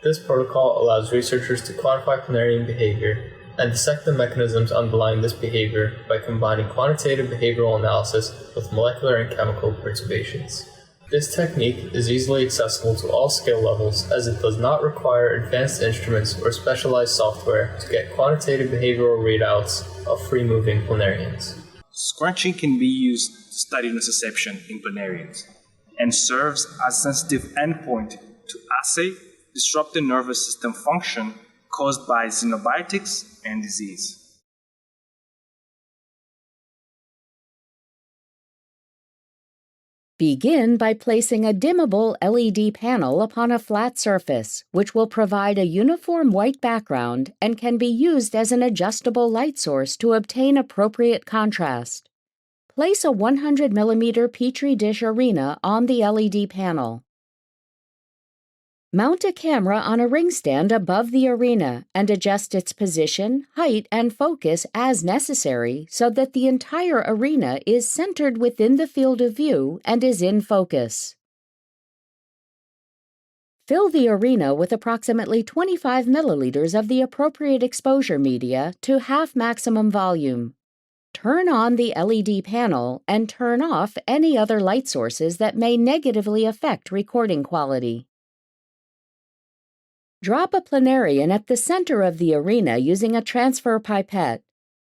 This protocol allows researchers to quantify planarian behavior and dissect the mechanisms underlying this behavior by combining quantitative behavioral analysis with molecular and chemical perturbations. This technique is easily accessible to all skill levels as it does not require advanced instruments or specialized software to get quantitative behavioral readouts of free-moving planarians. Scrunching can be used to study nociception in planarians and serves as a sensitive endpoint to assay disrupted nervous system function caused by xenobiotics and disease. Begin by placing a dimmable LED panel upon a flat surface, which will provide a uniform white background and can be used as an adjustable light source to obtain appropriate contrast. Place a 100 mm Petri dish arena on the LED panel. Mount a camera on a ring stand above the arena and adjust its position, height, and focus as necessary so that the entire arena is centered within the field of view and is in focus. Fill the arena with approximately 25 milliliters of the appropriate exposure media to half maximum volume. Turn on the LED panel and turn off any other light sources that may negatively affect recording quality. Drop a planarian at the center of the arena using a transfer pipette.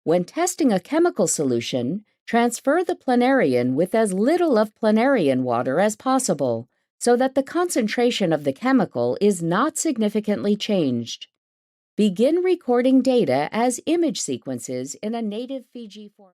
When testing a chemical solution, transfer the planarian with as little of planarian water as possible so that the concentration of the chemical is not significantly changed. Begin recording data as image sequences in a native Fiji format.